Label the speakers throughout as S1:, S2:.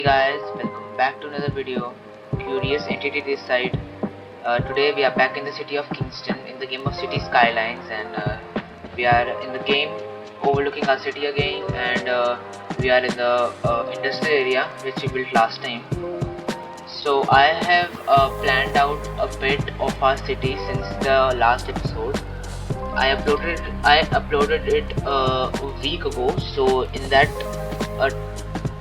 S1: Hey guys, welcome back to another video. Curious entity this side. Today we are back in the city of Kingston in the game of City Skylines, and we are in the game overlooking our city again, and we are in the industrial area which we built last time. So I have planned out a bit of our city since the last episode. I uploaded it a week ago. So in that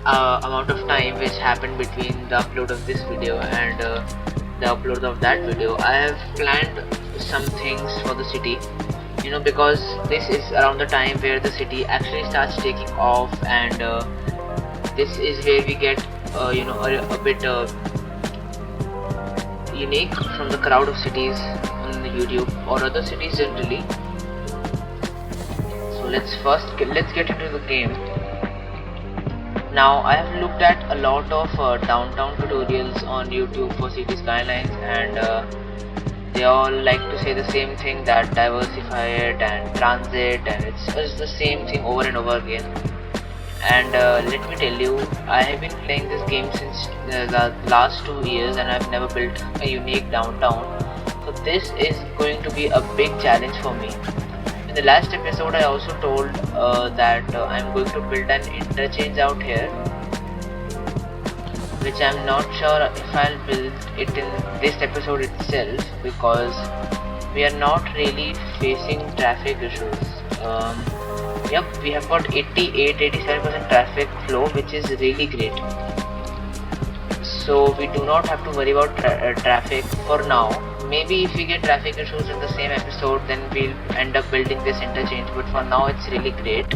S1: uh, amount of time which happened between the upload of this video and the upload of that video, I have planned some things for the city, because this is around the time where the city actually starts taking off, and this is where we get a bit unique from the crowd of cities on the YouTube or other cities generally. So let's get into the game. Now I have looked at a lot of downtown tutorials on YouTube for City Skylines, and they all like to say the same thing, that diversify it and transit, and it's the same thing over and over again. And let me tell you, I have been playing this game since the last 2 years, and I've never built a unique downtown. So this is going to be a big challenge for me. In the last episode I also told that I'm going to build an interchange out here, which I'm not sure if I'll build it in this episode itself, because we are not really facing traffic issues. Yep, we have got 87% traffic flow, which is really great. So we do not have to worry about traffic for now. Maybe if we get traffic issues in the same episode, then we'll end up building this interchange, but for now it's really great.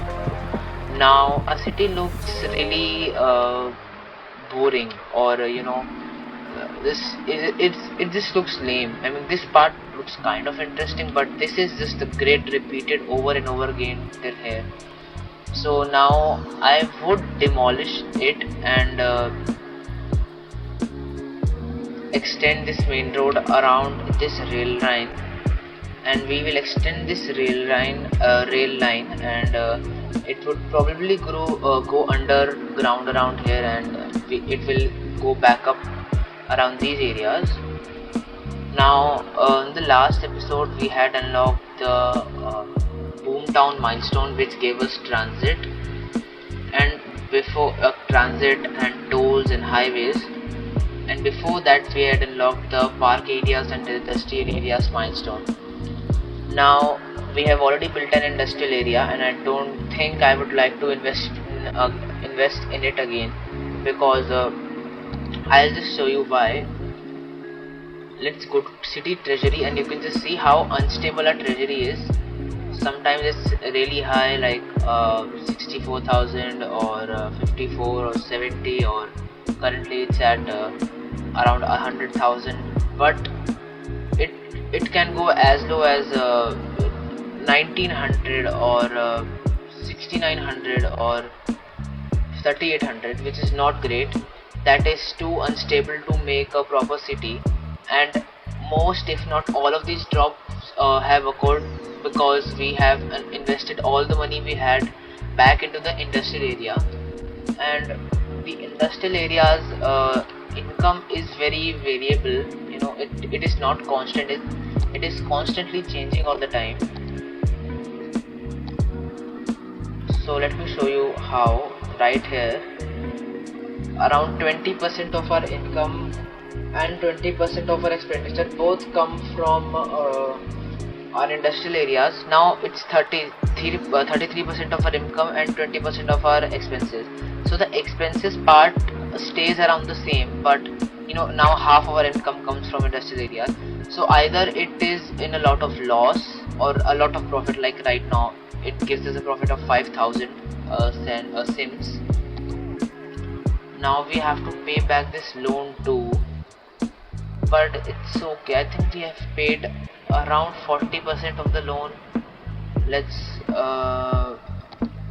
S1: Now a city looks really boring, or it just looks lame. I mean, this part looks kind of interesting, but this is just the great repeated over and over again till here. So now I would demolish it and extend this main road around this rail line, and we will extend this rail line and it would probably go underground around here, and it will go back up around these areas. Now in the last episode we had unlocked the Boomtown milestone, which gave us transit, and before transit and tolls and highways. And before that we had unlocked the park areas and the industrial areas milestone. Now we have already built an industrial area, and I don't think I would like to invest in it again, because I'll just show you why. Let's go to city treasury, and you can just see how unstable our treasury is. Sometimes it's really high, like 64,000 or 54 or 70, or currently it's at around 100,000, but it can go as low as 1900 or 6900 or 3800, which is not great. That is too unstable to make a proper city, and most if not all of these drops have occurred because we have invested all the money we had back into the industrial area, and the industrial area's income is very variable. It is not constant. It is constantly changing all the time. So let me show you how. Right here, around 20% of our income and 20% of our expenditure both come from our industrial areas. Now it's 33% of our income and 20% of our expenses. So the expenses part stays around the same, but now half of our income comes from industrial areas. So either it is in a lot of loss or a lot of profit. Like right now it gives us a profit of 5,000 sims. Now we have to pay back this loan too, but it's okay. I think we have paid around 40% of the loan. Let's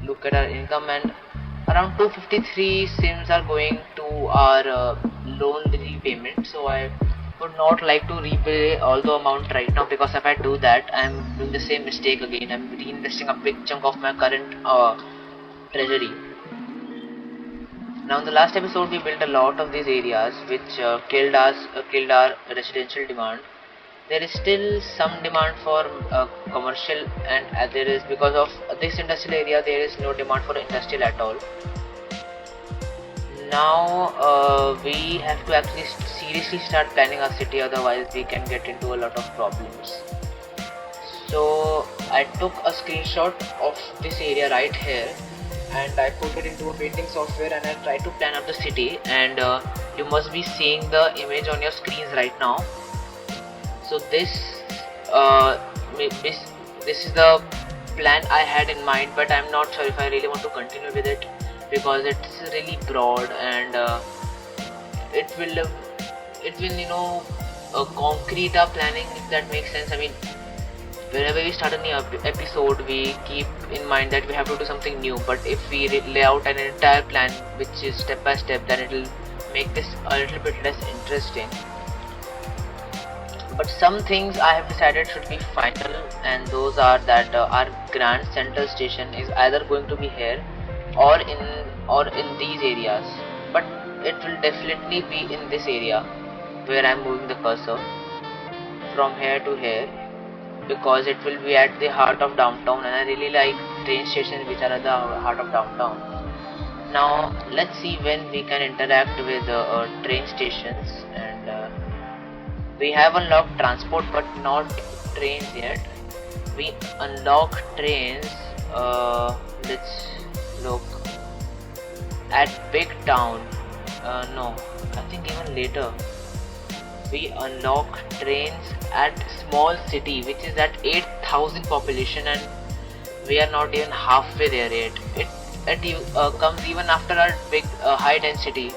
S1: look at our income, and around 253 sims are going to our loan repayment. So I would not like to repay all the amount right now, because if I do that, I'm doing the same mistake again. I'm reinvesting a big chunk of my current treasury. Now in the last episode we built a lot of these areas which killed our residential demand. There is still some demand for commercial, and there is, because of this industrial area, there is no demand for industrial at all. Now we have to actually seriously start planning our city, otherwise we can get into a lot of problems. So I took a screenshot of this area right here and I put it into a painting software and I tried to plan out the city, and you must be seeing the image on your screens right now. So this is the plan I had in mind, but I'm not sure if I really want to continue with it because it's really broad, and it will concrete our planning, if that makes sense. I mean, whenever we start a new episode, we keep in mind that we have to do something new, but if we lay out an entire plan which is step by step, then it will make this a little bit less interesting. But some things I have decided should be final, and those are that our Grand Central Station is either going to be here or in these areas, but it will definitely be in this area where I'm moving the cursor from here to here, because it will be at the heart of downtown, and I really like train stations which are at the heart of downtown. Now let's see when we can interact with train stations, and we have unlocked transport but not trains yet. We unlock trains, let's look at big town. No, I think even later. We unlock trains at small city which is at 8,000 population, and we are not even halfway there yet. It comes even after our big high density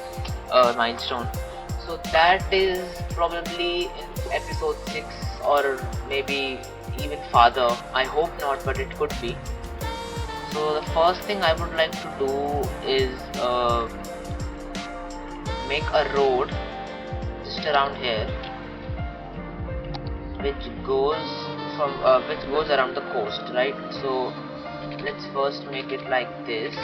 S1: milestone. So that is probably in episode 6 or maybe even farther. I hope not, but it could be. So the first thing I would like to do is make a road just around here which goes around the coast, right? So let's first make it like this.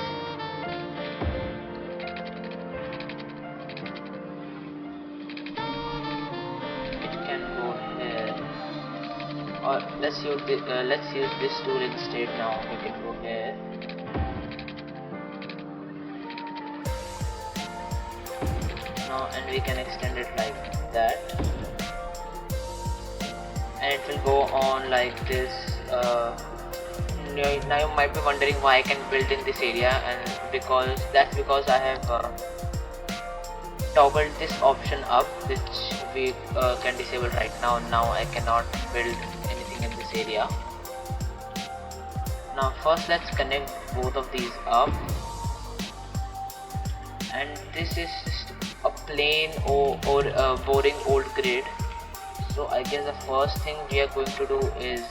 S1: Or let's use this tool instead. Now we can go here. Now, and we can extend it like that, and it will go on like this. Now you might be wondering why I can build in this area, and that's because I have toggled this option up, which we can disable right now. Now I cannot build anything in this area. Now first let's connect both of these up, and this is just a plain or boring old grid. So I guess the first thing we are going to do is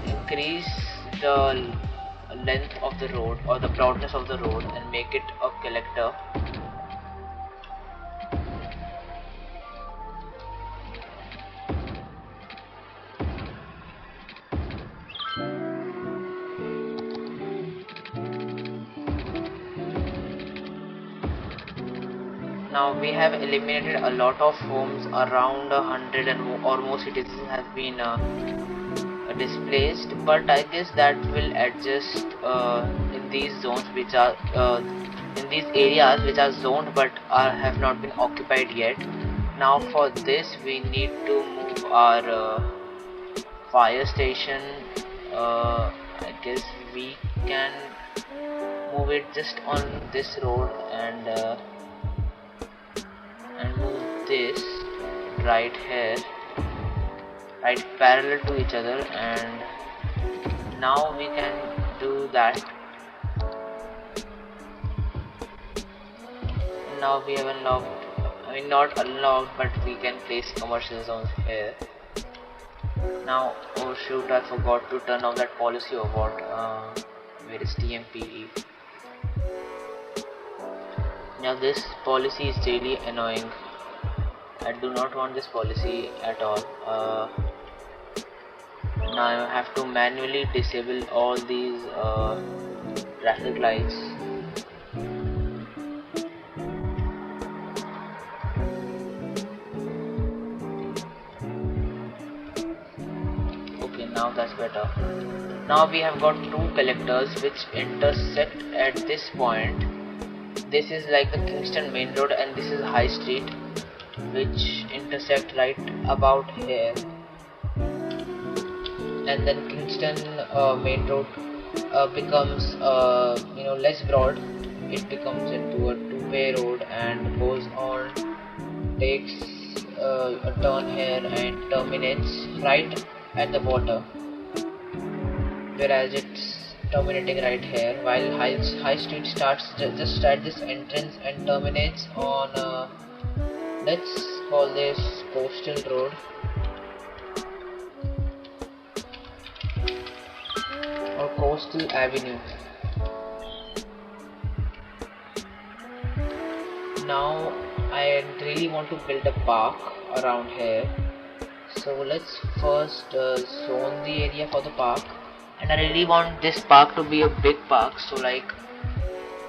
S1: increase the length of the road or the broadness of the road and make it a collector. Now we have eliminated a lot of homes. Around 100 or more citizens have been displaced, but I guess that will adjust in these zones which are in these areas which are zoned but have not been occupied yet. Now for this we need to move our fire station. I guess we can move it just on this road and move this right here, right parallel to each other, and now we can do that. Now we have unlocked, I mean not unlocked, but we can place commercial zones here. Now, oh shoot, I forgot to turn off that policy or what. Where is TMPE? Now this policy is really annoying. I do not want this policy at all. Now I have to manually disable all these traffic lights. Now that's better. Now we have got two collectors which intersect at this point. This is like the Kingston main road and this is High Street, which intersect right about here. And then Kingston main road becomes less broad. It becomes into a two-way road and goes on, takes a turn here and terminates right at the water, whereas it's terminating right here, while High Street starts just at this entrance and terminates on let's call this Coastal Road. Or Coastal Avenue. Now I really want to build a park around here, so let's first zone the area for the park. And I really want this park to be a big park, so like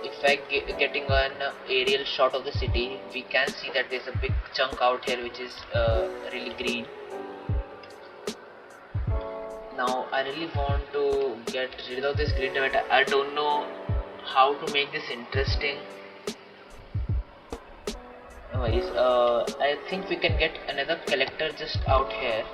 S1: if I getting an aerial shot of the city, we can see that there's a big chunk out here which is really green. Now I really want to get rid of this green tomato. I don't know how to make this interesting. Anyways, I think we can get another collector just out here.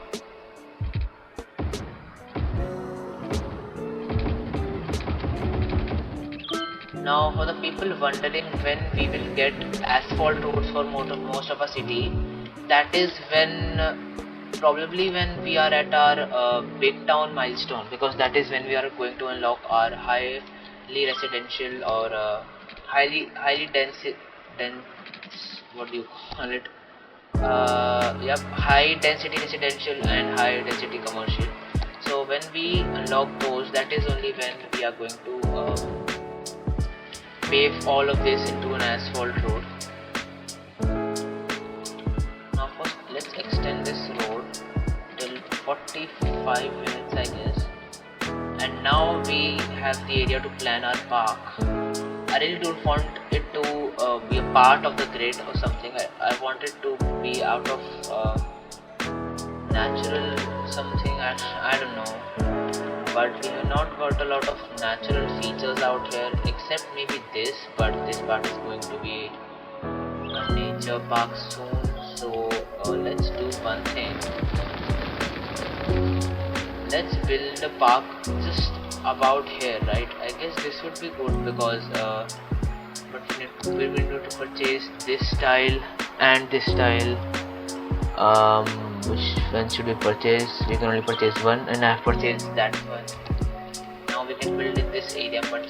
S1: Now for the people wondering when we will get asphalt roads for most of our city, that is when probably when we are at our big town milestone, because that is when we are going to unlock our highly residential or highly dense, what do you call it? High density residential and high density commercial. So when we unlock those, that is only when we are going to pave all of this into an asphalt road. Now first let's extend this road till 45 minutes I guess, and now we have the area to plan our park. I really don't want it to be a part of the grid or something. I want it to be out of natural something, I don't know, but we have not got a lot of natural features out here except maybe this, but this part is going to be a nature park soon. So let's do one thing. Let's build a park just about here, right? I guess this would be good because but we will need to purchase this style and this style. Which one should we purchase? We can only purchase one, and I have purchased that one. Now we can build in this area, but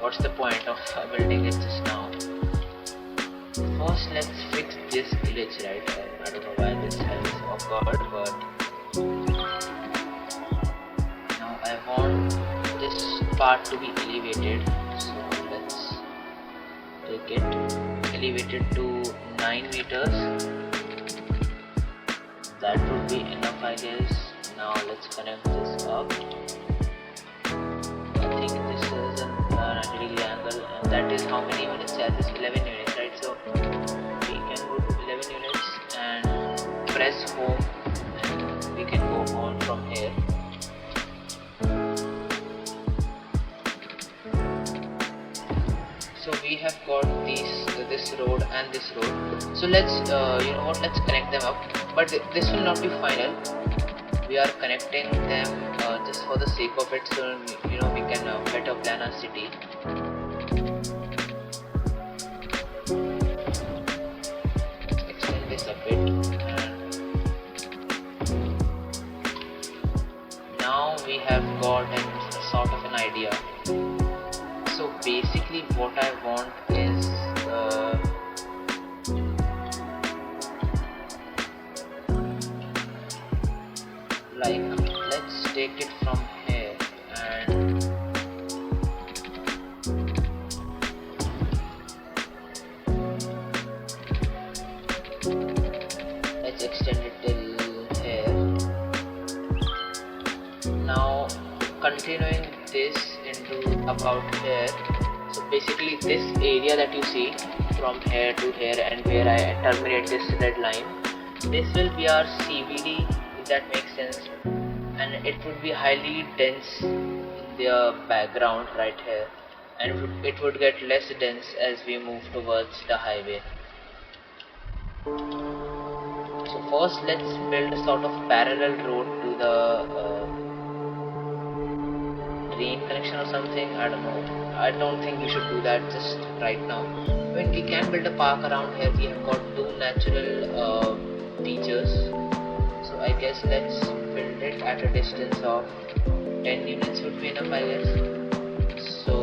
S1: what's the point of building it just now? First let's fix this glitch, right? I don't know why this has occurred, but now I want this part to be elevated, so let's take it elevated to 9 meters. That would be enough I guess. Now let's connect this up. I think this is a 90 degree angle, and that is how many units? Yeah, this 11 units, right? So we can go to 11 units and press home, and we can go on from here. So we have got this road and this road. So let's let's connect them up. But this will not be final. We are connecting them just for the sake of it, so we can better plan our city. Let's extend this a bit. Now we have got a sort of an idea. So basically, what I want is let's take it from here and let's extend it till here. Now continuing this into about here. So basically this area that you see from here to here and where I terminate this red line, this will be our CBD, if that makes sense. and it would be highly dense in the background right here, and it would get less dense as we move towards the highway. So first let's build a sort of parallel road to the train connection or something. I don't know. I don't think we should do that just right now. I mean, we can build a park around here. We have got two natural features. So I guess let's build it at a distance of 10 units would be enough, I guess. So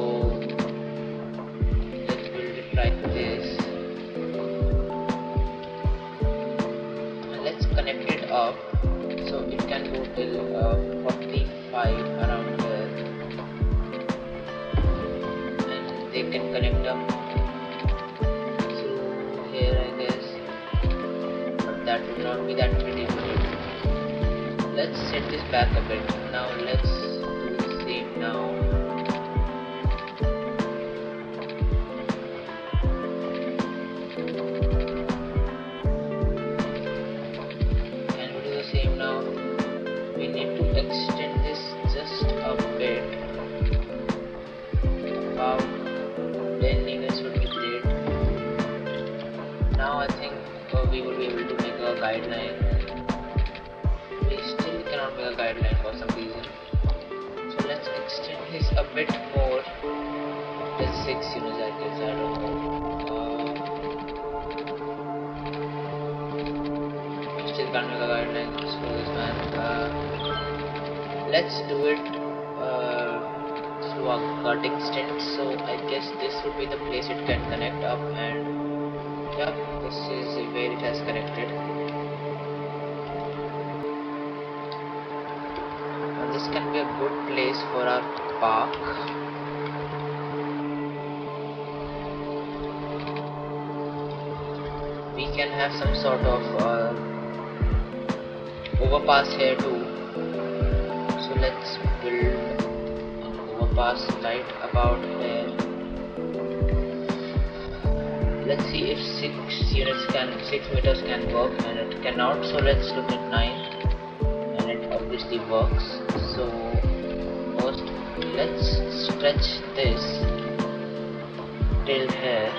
S1: let's build it like this. And let's connect it up so it can go till 45 around here. And they can connect up through here, I guess. But that would not be that pretty good. Let's set this back a bit. Now let's do the same now. Can we do the same now? We need to extend this just a bit. About 10 units would be great. Now I think we will be able to make a guideline. Still cannot make a guideline for some reason. So let's extend this a bit more. Till 6 units, I guess. I don't know. Still can't make a guideline. Screw this, man. Let's do it through a cutting stint. So I guess this would be the place it can connect up, and yeah, this is where it has connected. This can be a good place for our park. We can have some sort of overpass here too. So let's build an overpass right about here. Let's see if 6 meters can work, and it cannot. So let's look at 9. Obviously works. So first let's stretch this till here.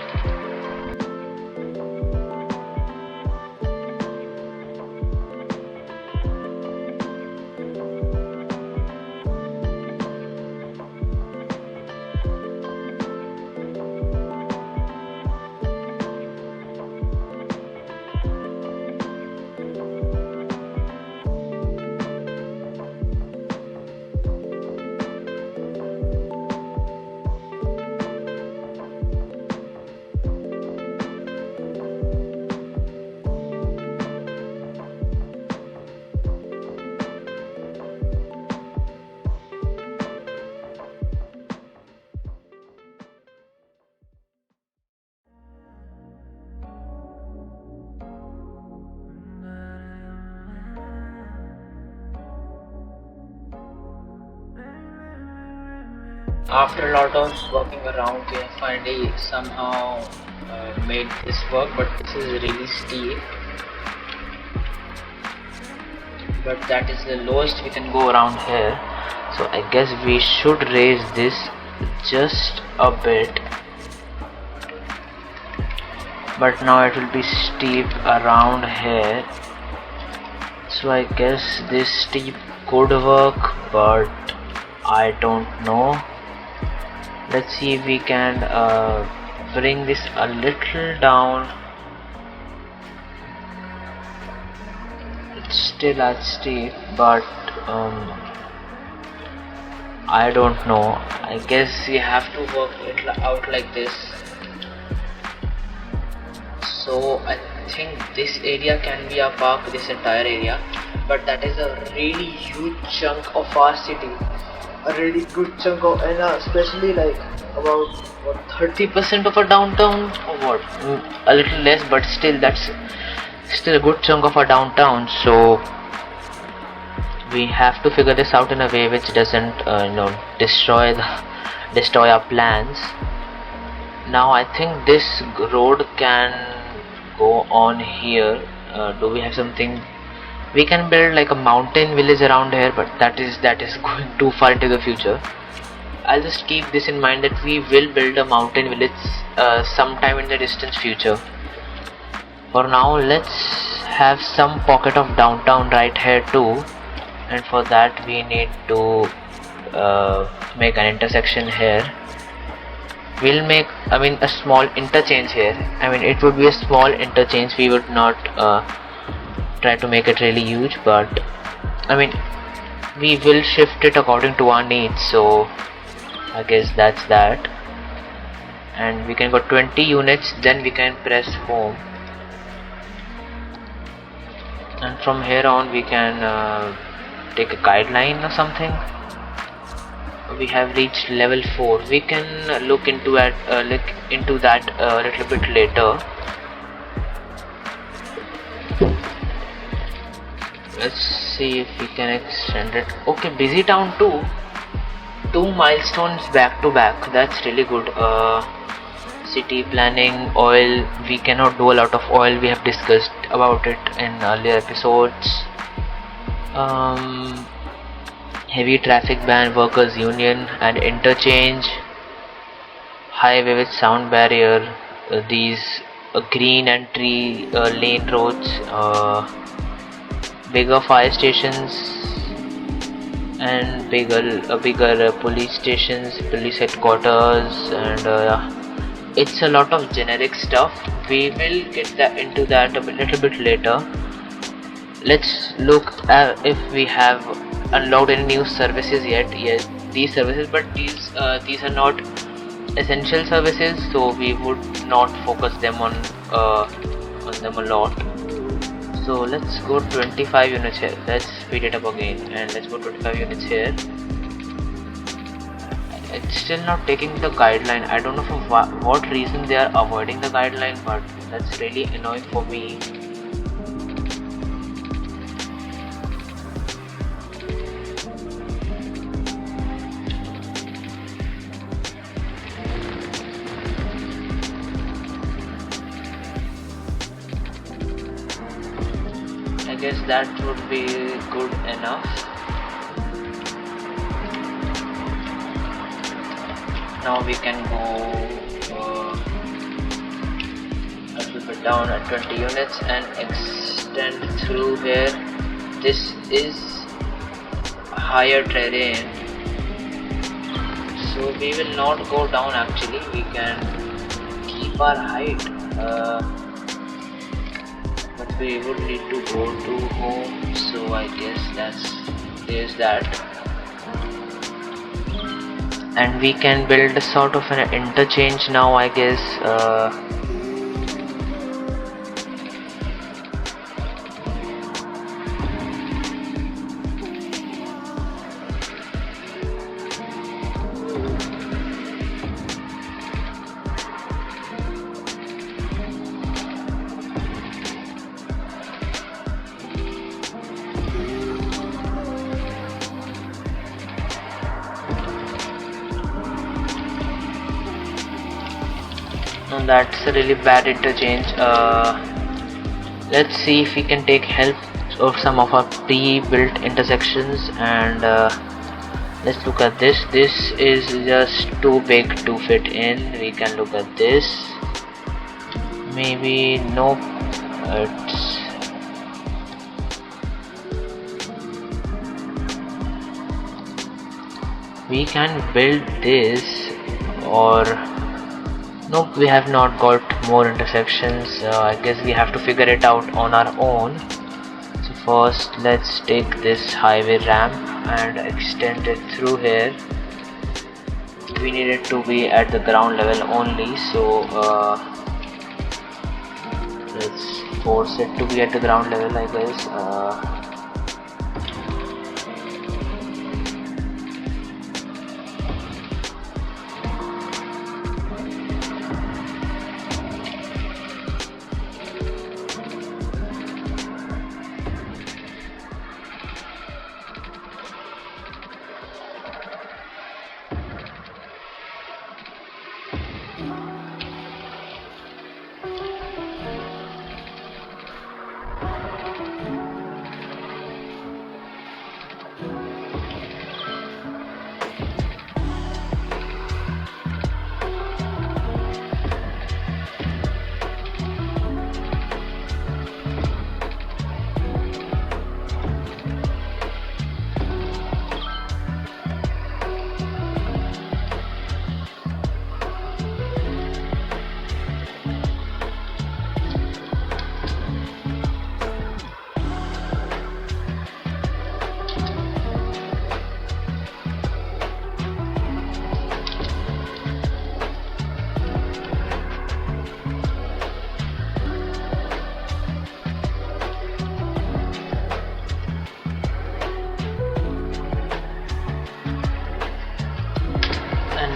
S1: After a lot of working around, we have finally somehow made this work, but this is really steep. But that is the lowest we can go around here. So I guess we should raise this just a bit. But now it will be steep around here. So I guess this steep could work, but I don't know. Let's see if we can bring this a little down. It's still as steep, but I don't know. I guess we have to work it out like this. So I think this area can be our park, this entire area, but that is a really huge chunk of our city. A really good chunk of, and especially like about 30% of a downtown, or what, a little less, but still that's still a good chunk of our downtown. So we have to figure this out in a way which doesn't destroy our plans. Now I think this road can go on here. Do we have something We can build like a mountain village around here, but that is going too far into the future. I'll just keep this in mind that we will build a mountain village sometime in the distant future. For now, let's have some pocket of downtown right here too, and for that we need to make an intersection here. We'll make, I mean, a small interchange here. I mean, it would be a small interchange. We would not try to make it really huge, but I mean, we will shift it according to our needs. So I guess that's that. And we can go 20 units, then we can press home, and from here on we can take a guideline or something. We have reached level 4. We can look into that a little bit later. Let's see if we can extend it. Okay, busy town 2. 2 milestones back to back. That's really good. City planning, oil. We cannot do a lot of oil. We have discussed about it in earlier episodes. Heavy traffic ban, workers union and interchange, highway with sound barrier, these green and tree lane roads, bigger fire stations and bigger police stations, police headquarters, and it's a lot of generic stuff. We will get into that a little bit later. Let's look at if we have unlocked any new services yet. Yes, these services, but these are not essential services, so we would not focus them on them a lot. So let's go 25 units here. Let's speed it up again, and let's go 25 units here. It's still not taking the guideline. I don't know for what reason they are avoiding the guideline, but that's really annoying for me. I guess that would be good enough. Now we can go a little bit down at 20 units and extend through here. This is higher terrain, so we will not go down. Actually, we can keep our height. But we would need to go to home, so I guess there's that. And we can build a sort of an interchange now, I guess. That's a really bad interchange. Let's see if we can take help of some of our pre-built intersections, and let's look at this. This is just too big to fit in. We can look at this. Maybe nope. We can build this, or nope, we have not got more intersections. I guess we have to figure it out on our own. So first let's take this highway ramp and extend it through here. We need it to be at the ground level only, so let's force it to be at the ground level, I guess.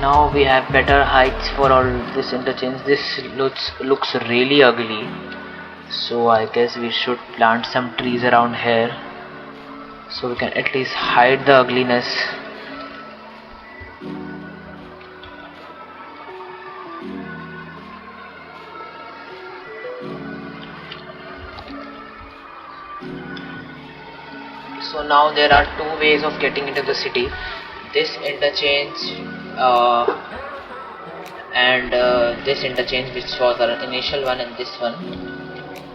S1: Now we have better heights for all this interchange. This looks really ugly, so I guess we should plant some trees around here so we can at least hide the ugliness. So now there are two ways of getting into the city. This interchange and this interchange, which was our initial one, and this one.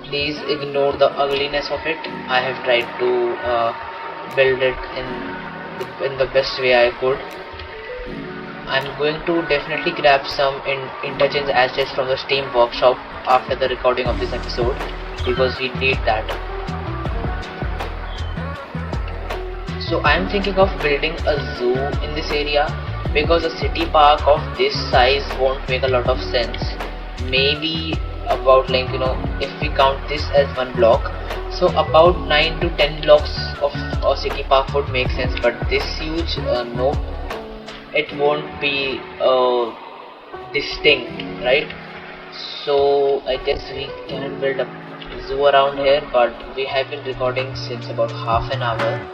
S1: Please ignore the ugliness of it. I have tried to build it in the best way I could. I'm going to definitely grab some interchange assets from the Steam workshop after the recording of this episode, because we need that. So I'm thinking of building a zoo in this area, because a city park of this size won't make a lot of sense. Maybe about, like, if we count this as one block, so about 9 to 10 blocks of a city park would make sense. But this huge, no, it won't be distinct, right? So I guess we can build a zoo around here, but we have been recording since about half an hour.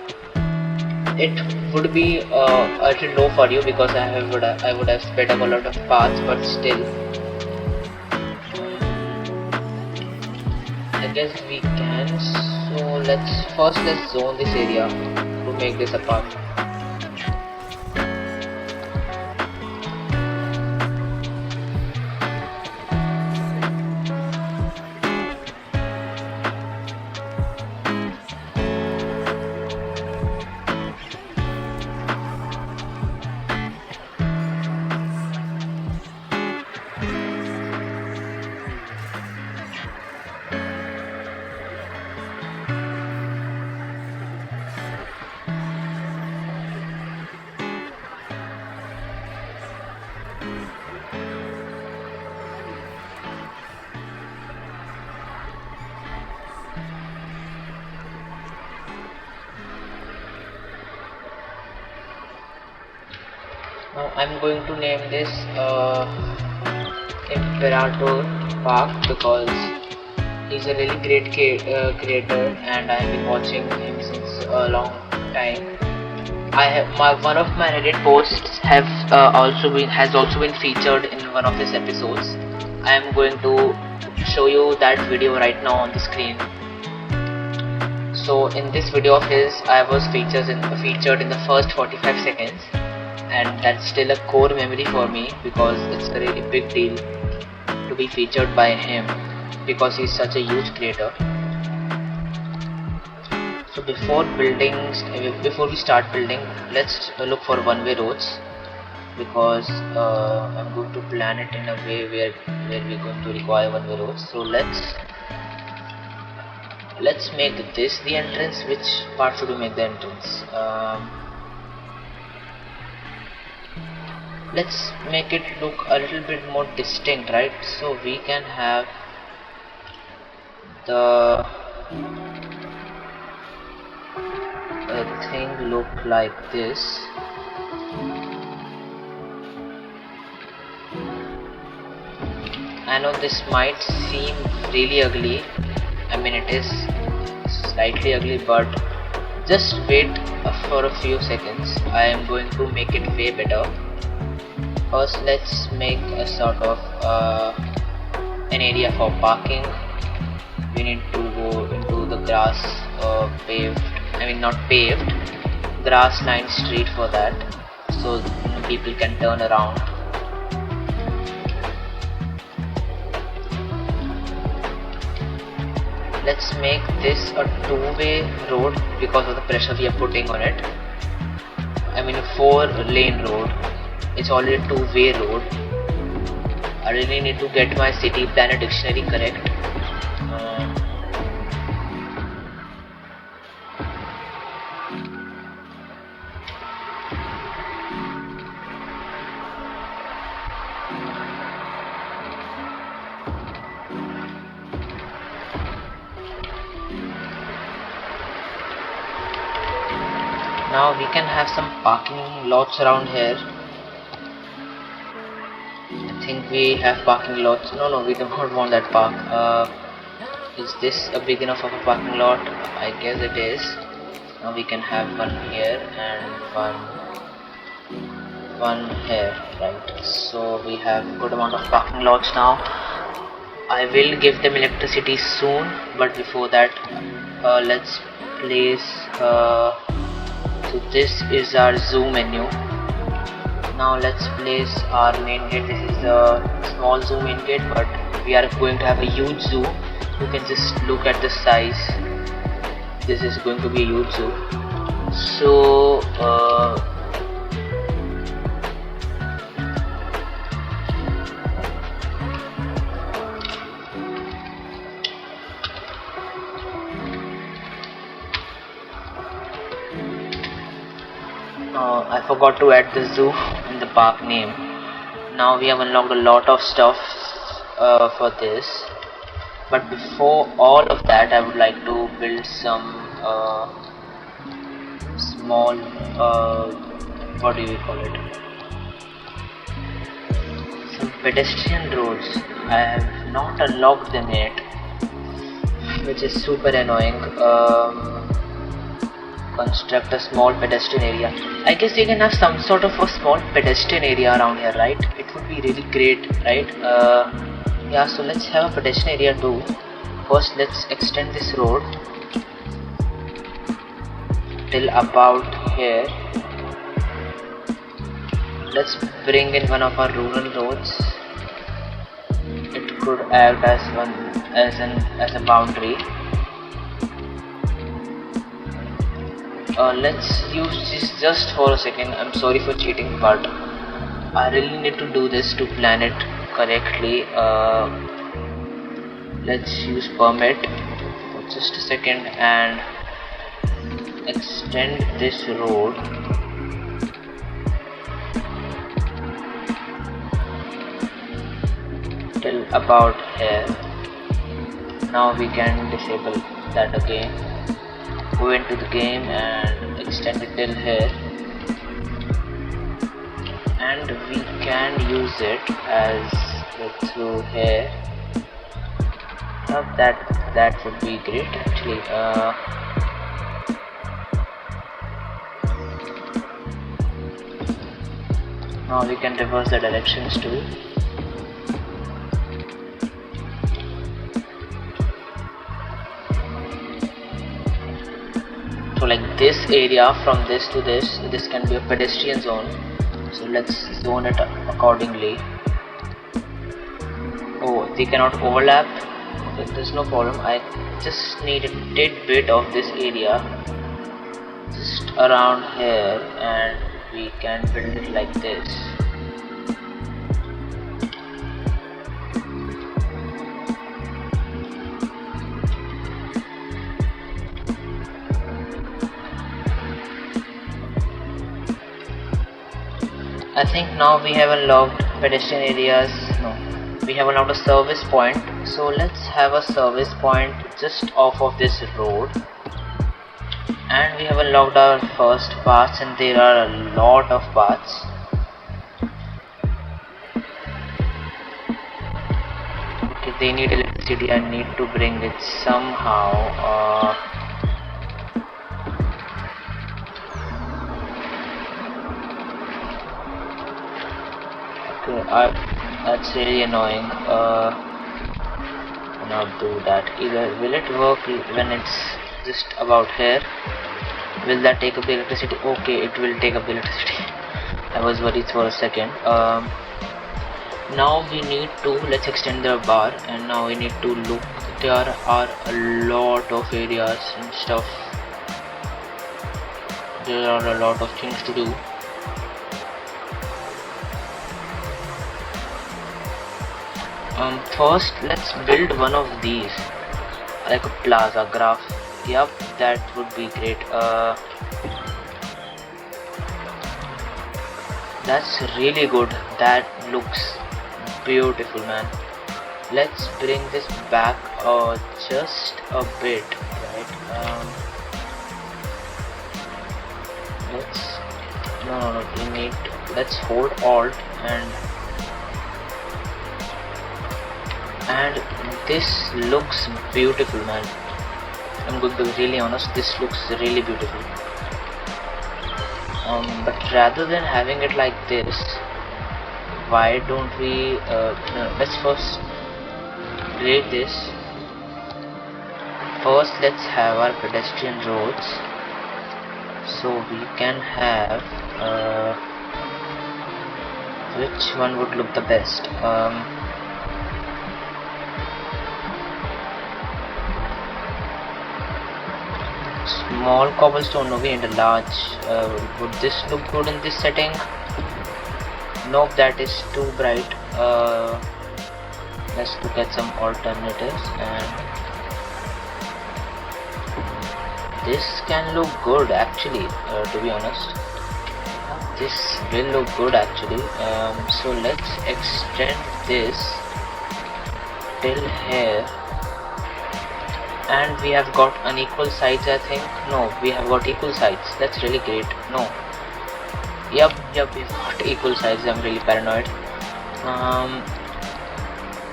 S1: It would be a little low for you because I would have sped up a lot of paths, but still I guess we can. So let's zone this area to make this a park. Now I'm going to name this Imperator Park, because he's a really great creator and I have been watching him since a long time. One of my Reddit posts has also been featured in one of his episodes. I am going to show you that video right now on the screen. So in this video of his, I was featured in the first 45 seconds, and that's still a core memory for me because it's a really big deal to be featured by him, because he's such a huge creator. So before we start building, let's look for one-way roads, because I'm going to plan it in a way where we're going to require one-way roads. So let's make this the entrance. Which part should we make the entrance? Let's make it look a little bit more distinct, right? So we can have the thing look like this. I know this might seem really ugly. I mean, it is slightly ugly, but just wait for a few seconds. I am going to make it way better. First, let's make a sort of an area for parking. We need to go into the grass grass lined street for that, so people can turn around. Let's make this a two-way road because of the pressure we are putting on it. I mean, a 4-lane road. It's already a two-way road. I really need to get my city planner dictionary correct. Now we can have some parking lots around here. think we have parking lots. No, we don't want that park. Is this a big enough of a parking lot? I guess it is. Now we can have one here and one here, right? So we have good amount of parking lots now. I will give them electricity soon, but before that, let's place. So this is our zoo menu. Now let's place our main gate. This is a small zoo main gate, but we are going to have a huge zoo. You can just look at the size. This is going to be a huge zoo. So I forgot to add the zoo in the park name. Now we have unlocked a lot of stuff for this, but before all of that I would like to build some small what do we call it, some pedestrian roads. I have not unlocked them yet, which is super annoying. Construct a small pedestrian area. I guess you can have some sort of a small pedestrian area around here, right? It would be really great, right? Yeah, so let's have a pedestrian area too. First let's extend this road till about here. Let's bring in one of our rural roads. It could act as a boundary. Let's use this just for a second. I'm sorry for cheating, but I really need to do this to plan it correctly. Let's use permit for just a second and extend this road till about here. Now we can disable that again. Go into the game and extend it till here, and we can use it as through here. That would be great actually. Now we can reverse the directions too. So like this area, from this to this can be a pedestrian zone. So let's zone it accordingly. Oh, they cannot overlap. Okay, there's no problem. I just need a tidbit of this area just around here, and we can build it like this. I think now we have unlocked pedestrian areas. No, we have unlocked a service point. So let's have a service point just off of this road, and we have unlocked our first paths, and there are a lot of paths. Okay, they need electricity. I need to bring it somehow. That's really annoying. Not do that either. Will it work when it's just about here? Will that take up the electricity? Okay, it will take up the electricity. I was worried for a second. Now we need to, let's extend the bar, and now we need to look. There are a lot of areas and stuff. There are a lot of things to do. First let's build one of these, like a plaza graph. Yep, that would be great. That's really good. That looks beautiful, man. Let's bring this back just a bit, right? Let's we need, let's hold alt and and this looks beautiful, man. I'm going to be really honest, this looks really beautiful. But rather than having it like this, why don't we no, let's first grade this. First let's have our pedestrian roads, so we can have which one would look the best. Small cobblestone maybe and a large. Would this look good in this setting? Nope, that is too bright. Let's look at some alternatives, and this can look good actually, to be honest. This will look good actually. So let's extend this till here, and we have got unequal sides, I think. No, we have got equal sides. That's really great. No, yep, we've got equal sides. I'm really paranoid.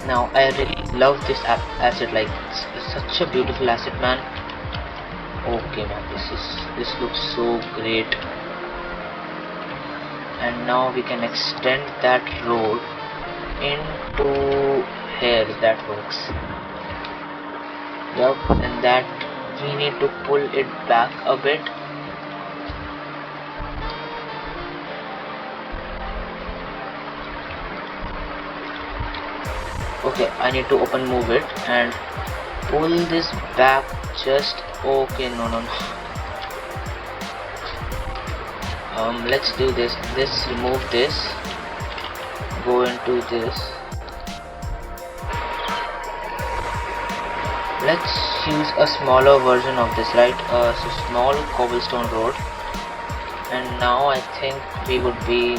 S1: Now I really love this asset, like it's such a beautiful asset, man. Okay man, this looks so great. And now we can extend that road into here, if that works. Yep, and that we need to pull it back a bit. Okay, I need to move it and pull this back just. Okay, no. Let's do this. Let's remove this, go into this. Let's use a smaller version of this, right? So small cobblestone road, and now I think we would be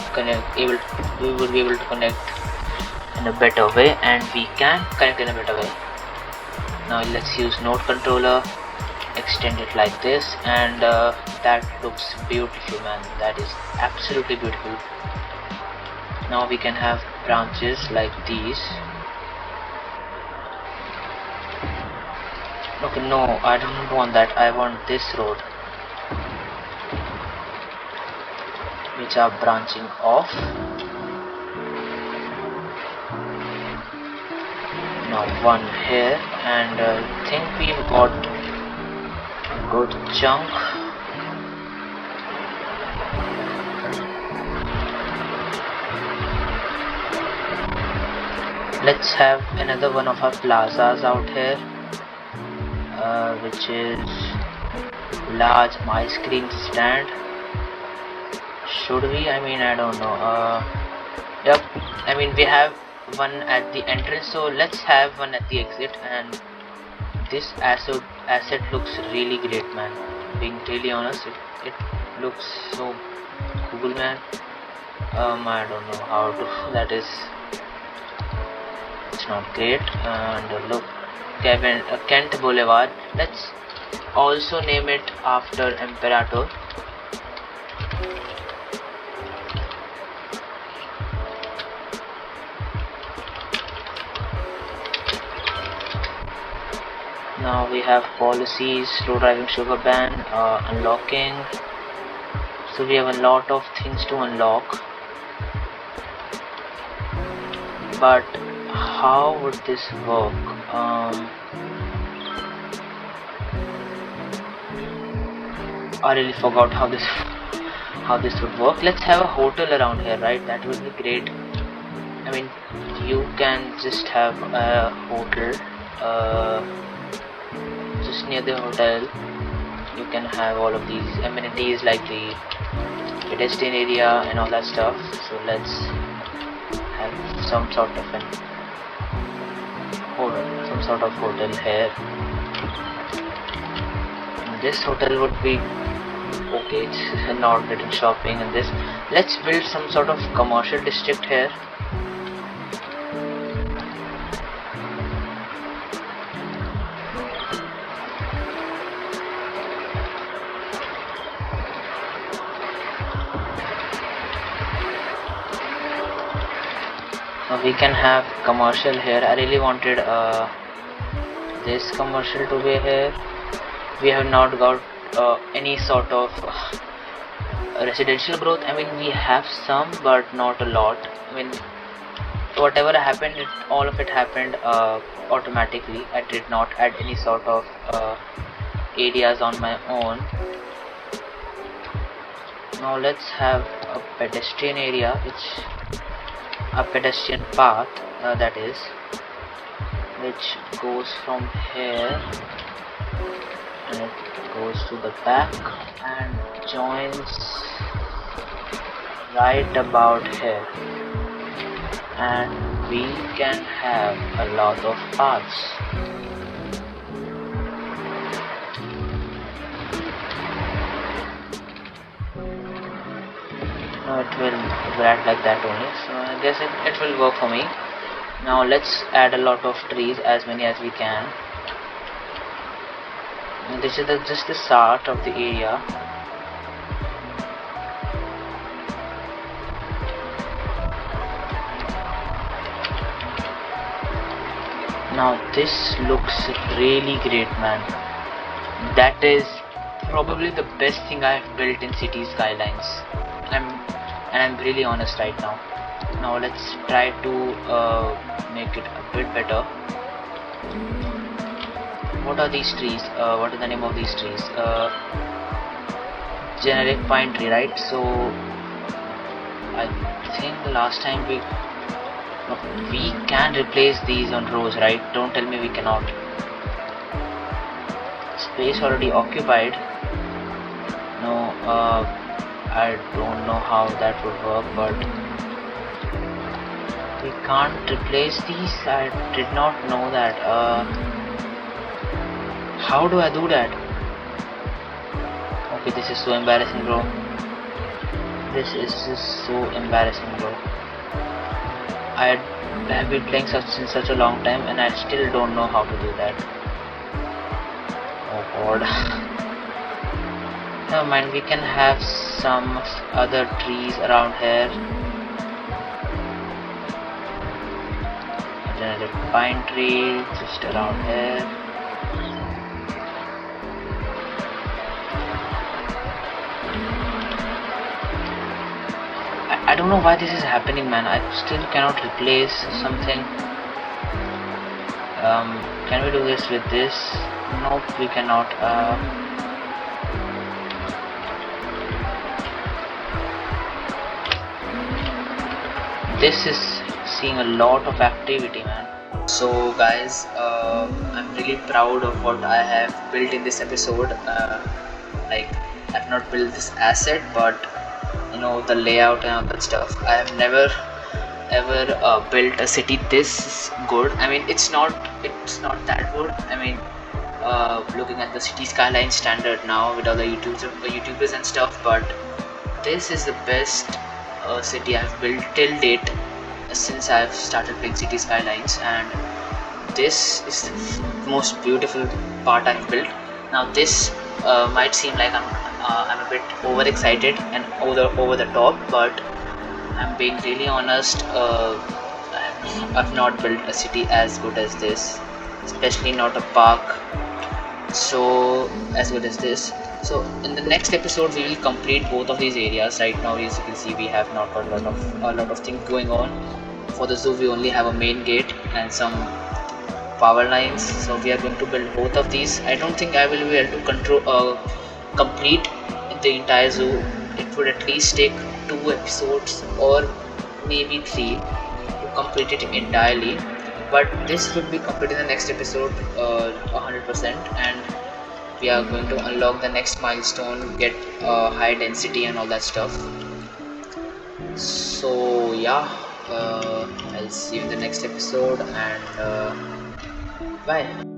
S1: able to connect in a better way, and we can connect in a better way. Now let's use node controller, extend it like this, and that looks beautiful, man. That is absolutely beautiful. Now we can have branches like these. Okay, no, I don't want that. I want this road, which are branching off. Now one here, and I think we've got a good chunk. Let's have another one of our plazas out here, which is large ice cream stand. Should we? I mean, I don't know. Yep, I mean, we have one at the entrance, so let's have one at the exit. And this asset looks really great, man. Being really honest, it looks so cool, man. I don't know how to that is, it's not great. And look, Kent Boulevard. Let's also name it after Imperator. Now we have policies, slow driving, sugar ban, unlocking. So we have a lot of things to unlock. But how would this work? I really forgot how this would work. Let's have a hotel around here, right? That would be great. I mean, you can just have a hotel just near the hotel. You can have all of these amenities like the pedestrian area and all that stuff. So let's have some sort of hotel here. And this hotel would be okay. It's not getting shopping and this. Let's build some sort of commercial district here. We can have commercial here. I really wanted this commercial to be here. We have not got any sort of residential growth. I mean, we have some, but not a lot. I mean, whatever happened, all of it happened automatically. I did not add any sort of areas on my own. Now let's have a pedestrian area, a pedestrian path that is, which goes from here and it goes to the back and joins right about here, and we can have a lot of paths. No, it will act like that only, so I guess it will work for me. Now let's add a lot of trees, as many as we can. And this is just the start of the area. Now this looks really great, man. That is probably the best thing I have built in City Skylines. I'm really honest right now. Now let's try to make it a bit better. What are these trees? What is the name of these trees? Generic pine tree, right? So I think last time we can replace these on rows, right? Don't tell me we cannot. Space already occupied. No, I don't know how that would work, but we can't replace these. I did not know that. How do I do that? Okay, this is so embarrassing, bro. This is just so embarrassing, bro. I have been playing since such a long time and I still don't know how to do that. Oh god. Never mind, we can have some other trees around here. Another pine tree just around here. I don't know why this is happening, man. I still cannot replace something. Can we do this with this? Nope, we cannot. This is seeing a lot of activity, man. So guys, I'm really proud of what I have built in this episode. Like, I've not built this asset, but you know, the layout and all that stuff. I have never ever built a city this good. I mean, it's not that good. I mean, looking at the City Skyline standard now with all the YouTubers and stuff, but this is the best city I've built till date since I've started playing City Skylines, and this is the most beautiful part I've built. Now this might seem like I'm a bit overexcited and over the top, but I'm being really honest. I've not built a city as good as this, especially not a park so as good as this. So in the next episode we will complete both of these areas. Right now, as you can see, we have not got a lot of things going on. For the zoo we only have a main gate and some power lines, so we are going to build both of these. I don't think I will be able to complete the entire zoo. It would at least take 2 episodes or maybe 3 to complete it entirely, but this will be completed in the next episode 100%, and we are going to unlock the next milestone, get high density and all that stuff. So yeah, I'll see you in the next episode, and bye.